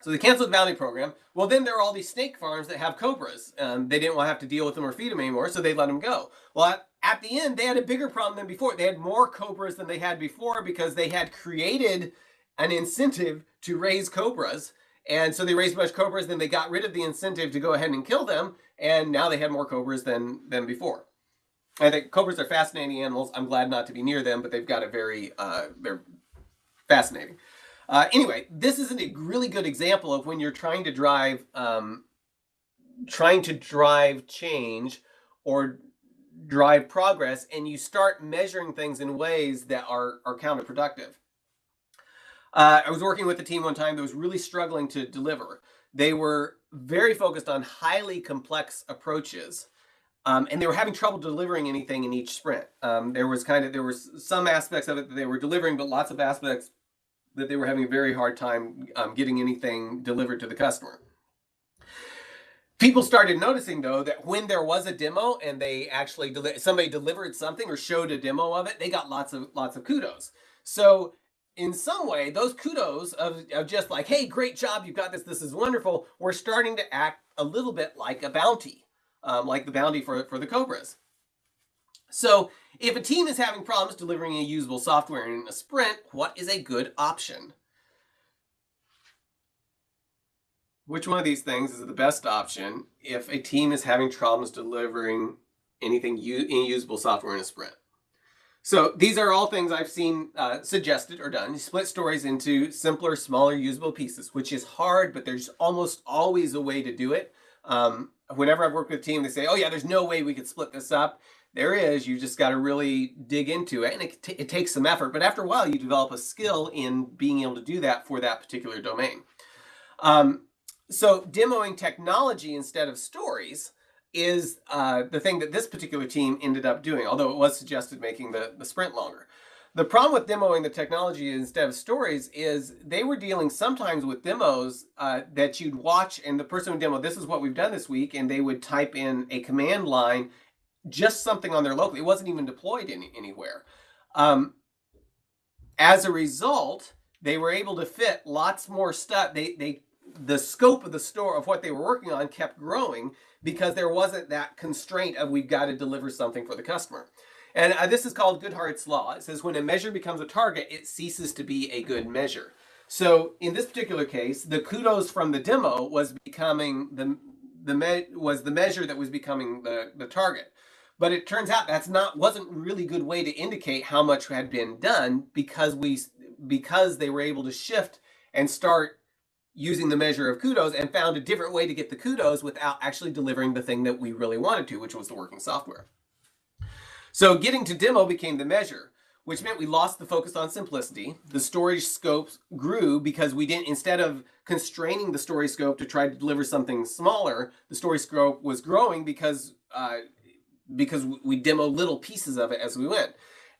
So they canceled the bounty program. Well, then there are all these snake farms that have cobras. They didn't want to have to deal with them or feed them anymore, so they let them go. Well, at the end, they had a bigger problem than before. They had more cobras than they had before because they had created an incentive to raise cobras. And so they raised a bunch of cobras, then they got rid of the incentive to go ahead and kill them, and now they had more cobras than before. I think cobras are fascinating animals. I'm glad not to be near them, but they've got they're fascinating. Anyway, this is a really good example of when you're trying to drive change or drive progress, and you start measuring things in ways that are counterproductive. I was working with a team one time that was really struggling to deliver. They were very focused on highly complex approaches, and they were having trouble delivering anything in each sprint. There was some aspects of it that they were delivering, but lots of aspects that they were having a very hard time getting anything delivered to the customer. People started noticing, though, that when there was a demo and they actually somebody delivered something or showed a demo of it, they got lots of kudos. So in some way, those kudos of just like, hey, great job, you've got this, this is wonderful, were starting to act a little bit like a bounty, like the bounty for the cobras. So if a team is having problems delivering a usable software in a sprint, what is a good option? Which one of these things is the best option if a team is having problems delivering any usable software in a sprint? So these are all things I've seen suggested or done. You split stories into simpler, smaller, usable pieces, which is hard, but there's almost always a way to do it. Whenever I've worked with a team, they say, oh yeah, there's no way we could split this up. There is, you just got to really dig into it, and it takes some effort, but after a while you develop a skill in being able to do that for that particular domain. So demoing technology instead of stories is the thing that this particular team ended up doing, although it was suggested making the sprint longer. The problem with demoing the technology instead of stories is they were dealing sometimes with demos that you'd watch, and the person would demo, this is what we've done this week, and they would type in a command line, just something on their local. It wasn't even deployed anywhere. As a result, they were able to fit lots more stuff. The scope of the store of what they were working on kept growing because there wasn't that constraint of we've got to deliver something for the customer. And this is called Goodhart's Law. It says when a measure becomes a target, it ceases to be a good measure. So in this particular case, the kudos from the demo was becoming the measure that was becoming the target. But it turns out wasn't really good way to indicate how much had been done because they were able to shift and start using the measure of kudos and found a different way to get the kudos without actually delivering the thing that we really wanted to, which was the working software. So getting to demo became the measure, which meant we lost the focus on simplicity. The storage scopes grew because we didn't, instead of constraining the story scope to try to deliver something smaller, the story scope was growing because we demoed little pieces of it as we went.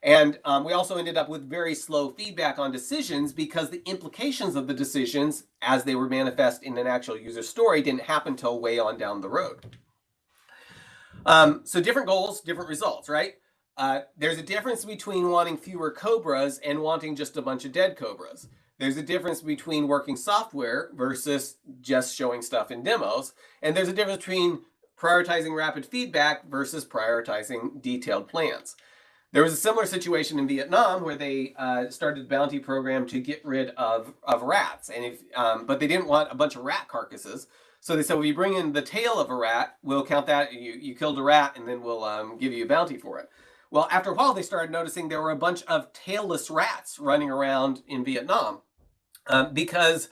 And we also ended up with very slow feedback on decisions because the implications of the decisions as they were manifest in an actual user story didn't happen till way on down the road. So different goals, different results, right? There's a difference between wanting fewer cobras and wanting just a bunch of dead cobras. There's a difference between working software versus just showing stuff in demos. And there's a difference between prioritizing rapid feedback versus prioritizing detailed plans. There was a similar situation in Vietnam where they started a bounty program to get rid of rats, and but they didn't want a bunch of rat carcasses. So they said, well, you bring in the tail of a rat, we'll count that, you killed a rat, and then we'll give you a bounty for it. Well, after a while, they started noticing there were a bunch of tailless rats running around in Vietnam because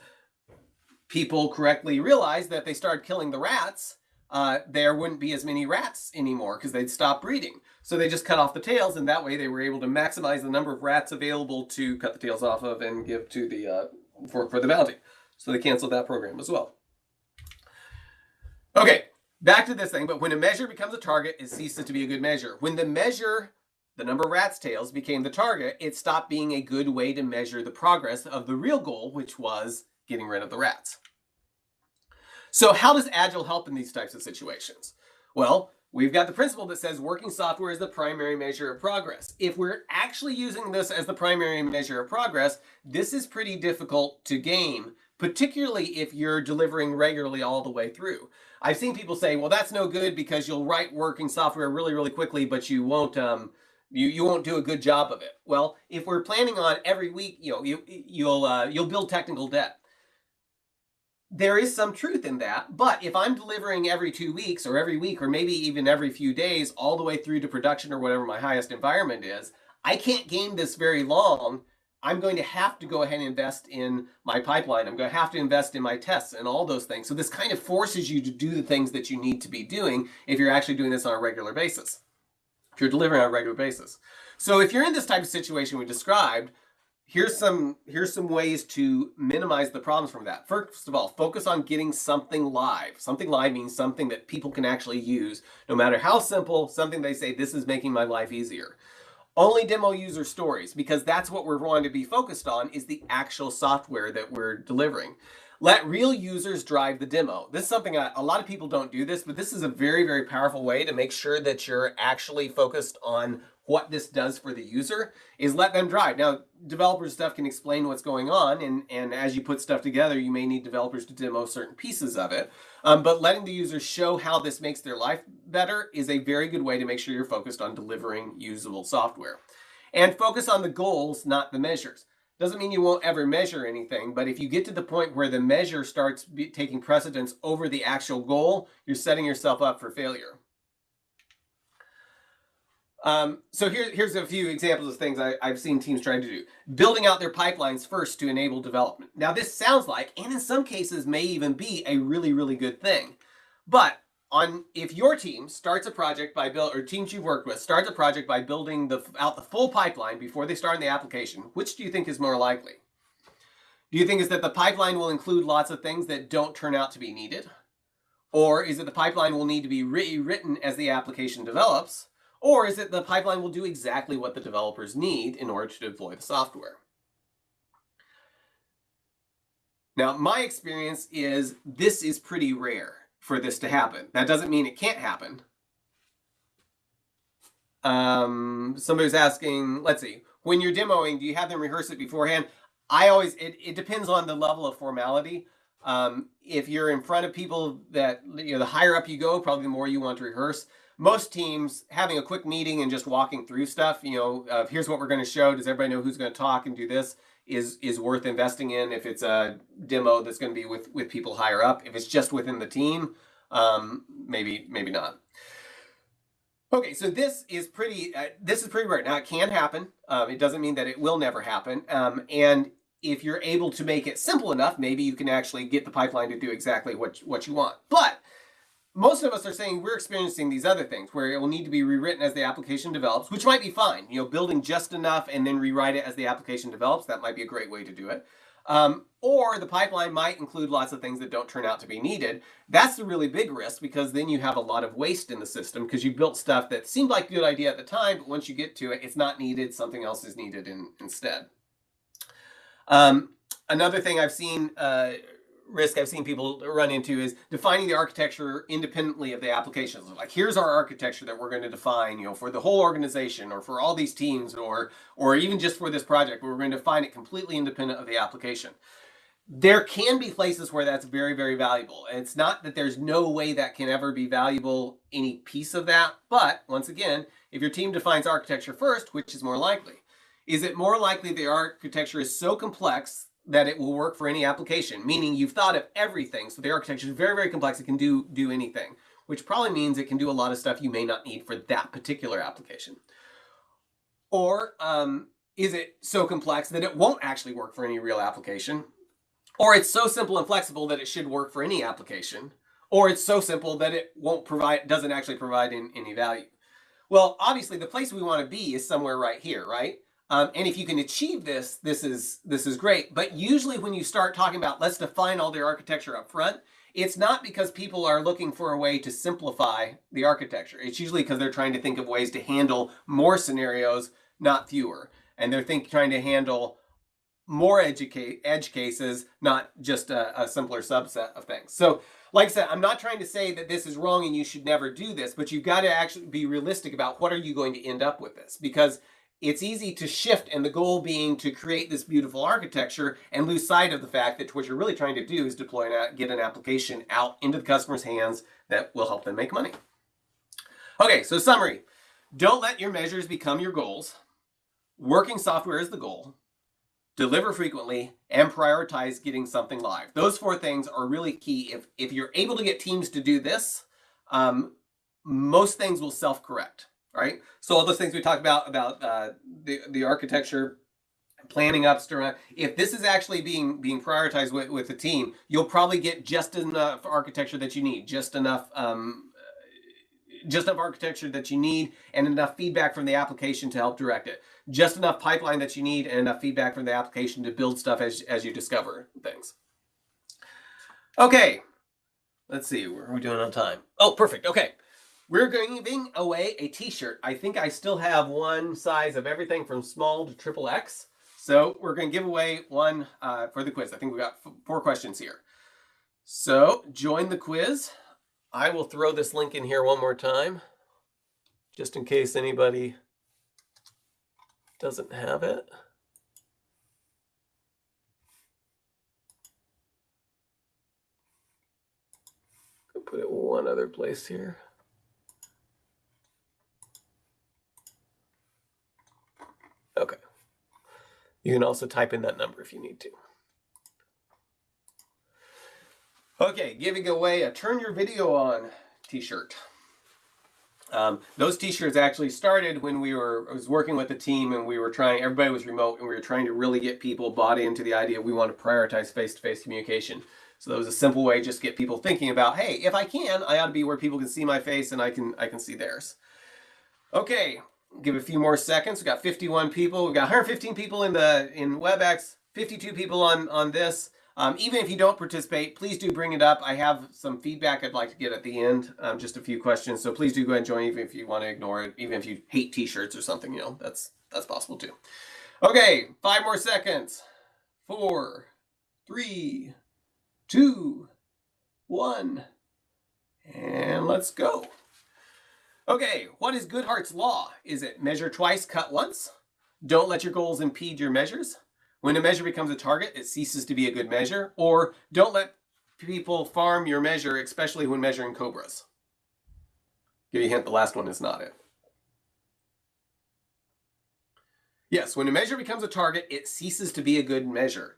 people correctly realized that if they started killing the rats, there wouldn't be as many rats anymore because they'd stop breeding. So they just cut off the tails, and that way they were able to maximize the number of rats available to cut the tails off of and give to the for the bounty. So they canceled that program as well. Okay, back to this thing. But when a measure becomes a target, it ceases to be a good measure. When the measure, the number of rats' tails, became the target, it stopped being a good way to measure the progress of the real goal, which was getting rid of the rats. So how does Agile help in these types of situations? Well, we've got the principle that says working software is the primary measure of progress. If we're actually using this as the primary measure of progress, this is pretty difficult to game, particularly if you're delivering regularly all the way through. I've seen people say, well, that's no good because you'll write working software really, really quickly, but you won't do a good job of it. Well, if we're planning on every week, you'll build technical debt. There is some truth in that, but if I'm delivering every 2 weeks or every week or maybe even every few days all the way through to production or whatever my highest environment is, I can't game this very long. I'm going to have to go ahead and invest in my pipeline. I'm going to have to invest in my tests and all those things. So this kind of forces you to do the things that you need to be doing if you're actually doing this on a regular basis, if you're delivering on a regular basis. So if you're in this type of situation we described, here's some ways to minimize the problems from that. First of all, focus on getting something live. Something live means something that people can actually use, no matter how simple, something they say, this is making my life easier. Only demo user stories, because that's what we're going to be focused on, is the actual software that we're delivering. Let real users drive the demo. This is something a lot of people don't do this, but this is a very, very powerful way to make sure that you're actually focused on what this does for the user, is let them drive. Now, developers stuff can explain what's going on, and as you put stuff together, you may need developers to demo certain pieces of it. But letting the user show how this makes their life better is a very good way to make sure you're focused on delivering usable software. And focus on the goals, not the measures. Doesn't mean you won't ever measure anything, but if you get to the point where the measure starts taking precedence over the actual goal, you're setting yourself up for failure. So here's a few examples of things I've seen teams trying to do. Building out their pipelines first to enable development. Now this sounds like, and in some cases may even be, a really, really good thing. But if your team starts a project by or teams you've worked with starts a project by building out the full pipeline before they start in the application, which do you think is more likely? Do you think is that the pipeline will include lots of things that don't turn out to be needed? Or is it the pipeline will need to be rewritten as the application develops? Or is it the pipeline will do exactly what the developers need in order to deploy the software? Now, my experience is this is pretty rare for this to happen. That doesn't mean it can't happen. Somebody was asking, let's see, when you're demoing, do you have them rehearse it beforehand? It depends on the level of formality. If you're in front of people that, the higher up you go, probably the more you want to rehearse. Most teams, having a quick meeting and just walking through stuff, here's what we're going to show. Does everybody know who's going to talk and do this? Is worth investing in if it's a demo that's going to be with people higher up. If it's just within the team, maybe not. Okay, so this is pretty rare. Now it can happen. It doesn't mean that it will never happen. And if you're able to make it simple enough, maybe you can actually get the pipeline to do exactly what you want. But most of us are saying we're experiencing these other things where it will need to be rewritten as the application develops, which might be fine. Building just enough and then rewrite it as the application develops, that might be a great way to do it. Or the pipeline might include lots of things that don't turn out to be needed. That's the really big risk, because then you have a lot of waste in the system because you built stuff that seemed like a good idea at the time, but once you get to it, it's not needed. Something else is needed instead. Another thing I've seen people run into is defining the architecture independently of the applications. Like, here's our architecture that we're going to define, for the whole organization or for all these teams or even just for this project, we're going to define it completely independent of the application. There can be places where that's very, very valuable. And it's not that there's no way that can ever be valuable, any piece of that. But once again, if your team defines architecture first, which is more likely? Is it more likely the architecture is so complex that it will work for any application? Meaning you've thought of everything. So the architecture is very, very complex. It can do anything, which probably means it can do a lot of stuff you may not need for that particular application. Or is it so complex that it won't actually work for any real application? Or it's so simple and flexible that it should work for any application? Or it's so simple that it doesn't actually provide any value? Well, obviously the place we want to be is somewhere right here, right? And if you can achieve this is great. But usually when you start talking about let's define all the architecture up front, it's not because people are looking for a way to simplify the architecture. It's usually because they're trying to think of ways to handle more scenarios, not fewer. And they're trying to handle more edge cases, not just a simpler subset of things. So like I said, I'm not trying to say that this is wrong and you should never do this, but you've got to actually be realistic about what are you going to end up with this, because it's easy to shift, and the goal being to create this beautiful architecture and lose sight of the fact that what you're really trying to do is get an application out into the customer's hands that will help them make money. Okay, so summary. Don't let your measures become your goals. Working software is the goal. Deliver frequently, and prioritize getting something live. Those 4 things are really key. If you're able to get teams to do this, most things will self-correct. Right? So all those things we talked about the architecture, planning upstream, if this is actually being prioritized with the team, you'll probably get just enough architecture that you need, just enough architecture that you need, and enough feedback from the application to help direct it. Just enough pipeline that you need, and enough feedback from the application to build stuff as you discover things. Okay, let's see, what are we doing on time? Oh, perfect. Okay. We're giving away a t-shirt. I think I still have one size of everything from small to XXX. So we're going to give away one for the quiz. I think we've got 4 questions here. So join the quiz. I will throw this link in here one more time, just in case anybody doesn't have it. I'll put it one other place here. Okay. You can also type in that number if you need to. Okay, giving away a Turn Your Video On t-shirt. Those t-shirts actually started when I was working with the team and everybody was remote and we were trying to really get people bought into the idea we want to prioritize face-to-face communication. So that was a simple way just to get people thinking about, hey, if I can, I ought to be where people can see my face and I can see theirs. Okay, give it a few more seconds. We've got 51 people. We've got 115 people in WebEx, 52 people on this. Even if you don't participate, please do bring it up. I have some feedback I'd like to get at the end, just a few questions. So please do go ahead and join, even if you want to ignore it, even if you hate t-shirts or something, that's possible too. Okay, 5 more seconds. 4, 3, 2, 1, and let's go. Okay, what is Goodhart's law? Is it measure twice, cut once? Don't let your goals impede your measures? When a measure becomes a target, it ceases to be a good measure? Or don't let people farm your measure, especially when measuring cobras? Give you a hint, the last one is not it. Yes, when a measure becomes a target, it ceases to be a good measure.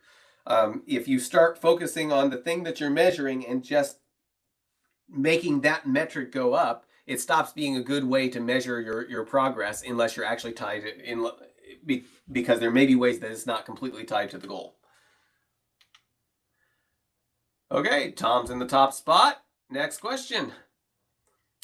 If you start focusing on the thing that you're measuring and just making that metric go up, it stops being a good way to measure your progress unless you're actually tied it in, because there may be ways that it's not completely tied to the goal. Okay, Tom's in the top spot. Next question.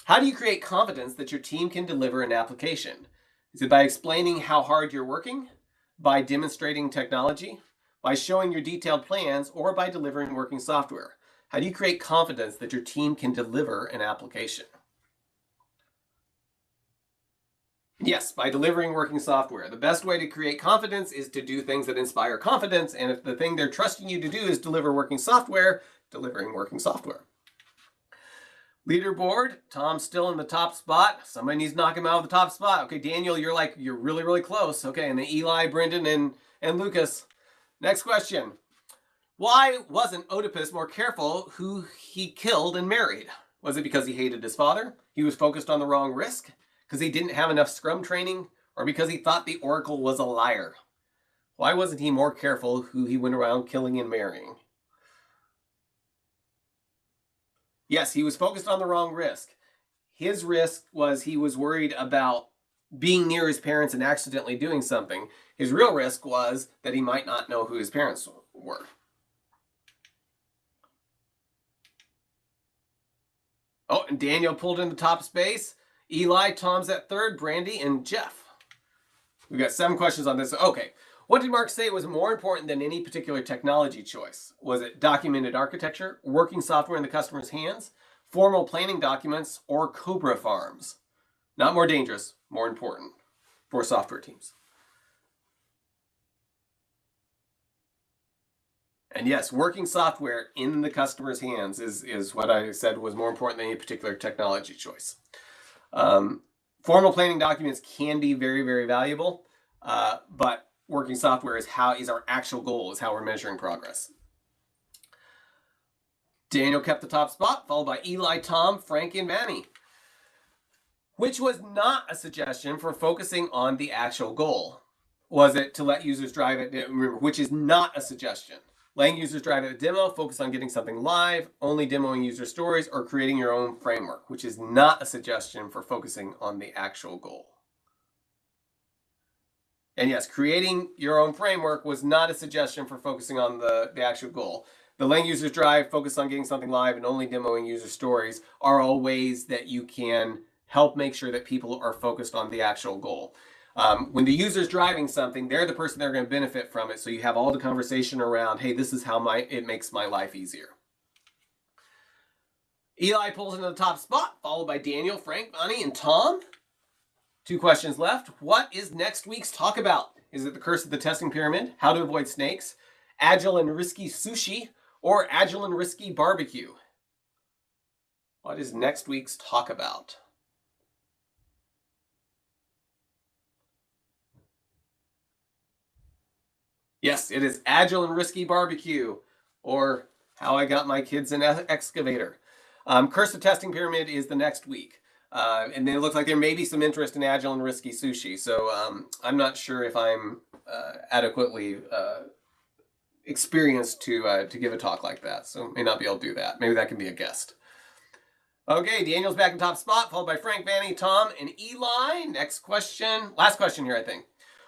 How do you create confidence that your team can deliver an application? Is it by explaining how hard you're working? By demonstrating technology? By showing your detailed plans? Or by delivering working software? How do you create confidence that your team can deliver an application? Yes, by delivering working software. The best way to create confidence is to do things that inspire confidence, and if the thing they're trusting you to do is deliver working software, delivering working software. Leaderboard, Tom's still in the top spot. Somebody needs to knock him out of the top spot. Okay, Daniel, you're really, really close. Okay, and then Eli, Brendan, and Lucas. Next question. Why wasn't Oedipus more careful who he killed and married? Was it because he hated his father? He was focused on the wrong risk? Because he didn't have enough scrum training? Or because he thought the oracle was a liar? Why wasn't he more careful who he went around killing and marrying? Yes, he was focused on the wrong risk. His risk was he was worried about being near his parents and accidentally doing something. His real risk was that he might not know who his parents were. Oh, and Daniel pulled in the top space. Eli, Tom's at third, Brandy, and Jeff. We've got 7 questions on this. Okay. What did Mark say was more important than any particular technology choice? Was it documented architecture, working software in the customer's hands, formal planning documents, or Cobra farms? Not more dangerous, more important for software teams. And yes, working software in the customer's hands is what I said was more important than any particular technology choice. Formal planning documents can be very, very valuable, but working software is our actual goal, is how we're measuring progress. Daniel kept the top spot, followed by Eli, Tom, Frank, and Manny. Which was not a suggestion for focusing on the actual goal. Was it to let users drive it? Remember, which is not a suggestion. Letting users drive at a demo, focus on getting something live, only demoing user stories, or creating your own framework, which is not a suggestion for focusing on the actual goal. And yes, creating your own framework was not a suggestion for focusing on the actual goal. The letting users drive, focus on getting something live, and only demoing user stories are all ways that you can help make sure that people are focused on the actual goal. When the user's driving something, they're the person they're going to benefit from it. So you have all the conversation around, hey, this is how it makes my life easier. Eli pulls into the top spot, followed by Daniel, Frank, Bonnie, and Tom. 2 questions left. What is next week's talk about? Is it the curse of the testing pyramid, how to avoid snakes, agile and risky sushi, or agile and risky barbecue? What is next week's talk about? Yes, it is agile and risky barbecue, or how I got my kids an excavator. Curse of Testing Pyramid is the next week. And then it looks like there may be some interest in agile and risky sushi. So I'm not sure if I'm adequately experienced to give a talk like that. So may not be able to do that. Maybe that can be a guest. Okay, Daniel's back in top spot, followed by Frank, Vanny, Tom, and Eli. Next question. Last question here, I think.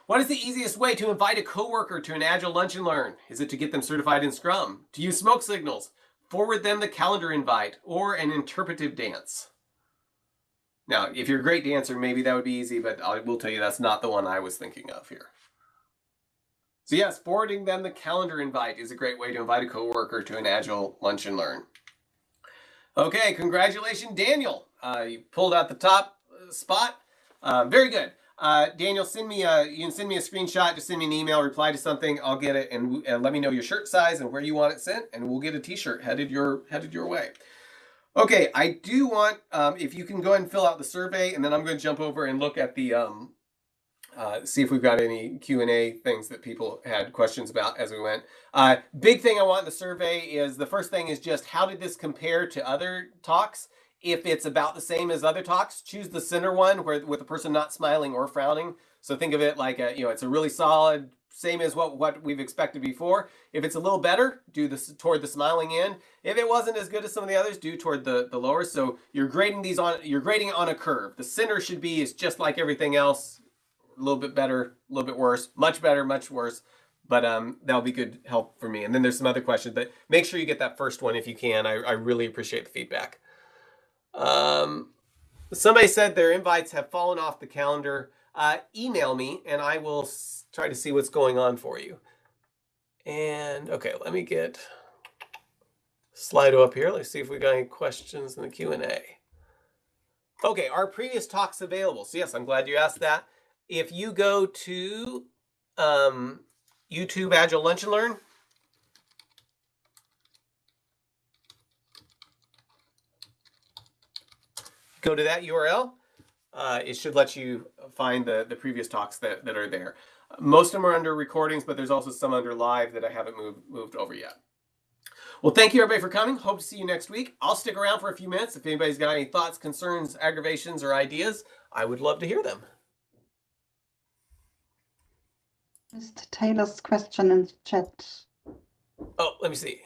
What is the easiest way to invite a coworker to an Agile Lunch and Learn? Is it to get them certified in Scrum, to use smoke signals, forward them the calendar invite, or an interpretive dance? Now, if you're a great dancer, maybe that would be easy, but I will tell you that's not the one I was thinking of here. So yes, forwarding them the calendar invite is a great way to invite a coworker to an Agile Lunch and Learn. Okay, congratulations, Daniel. You pulled out the top spot. Very good. Daniel, you can send me a screenshot, just send me an email, reply to something, I'll get it, and let me know your shirt size and where you want it sent, and we'll get a t-shirt headed your way. Okay, I do want, if you can go ahead and fill out the survey, and then I'm going to jump over and look at the, see if we've got any Q&A things that people had questions about as we went. Big thing I want in the survey is, the first thing is just, how did this compare to other talks? If it's about the same as other talks, choose the center one with the person not smiling or frowning. So think of it like, it's a really solid, same as what we've expected before. If it's a little better, do this toward the smiling end. If it wasn't as good as some of the others, do toward the lower. So you're grading it on a curve. The center should be, is just like everything else. A little bit better, a little bit worse, much better, much worse. But that'll be good help for me. And then there's some other questions, but make sure you get that first one if you can. I really appreciate the feedback. Somebody said their invites have fallen off the calendar. Email me and I will try to see what's going on for you. And okay, let me get Slido up here. Let's see if we got any questions in the Q&A. Okay, are previous talks available? So yes, I'm glad you asked that. If you go to YouTube Agile Lunch and Learn, go to that URL. It should let you find the previous talks that are there. Most of them are under recordings, but there's also some under live that I haven't moved over yet. Well, thank you everybody for coming. Hope to see you next week. I'll stick around for a few minutes. If anybody's got any thoughts, concerns, aggravations, or ideas, I would love to hear them. Mr. Taylor's question in the chat. Oh, let me see.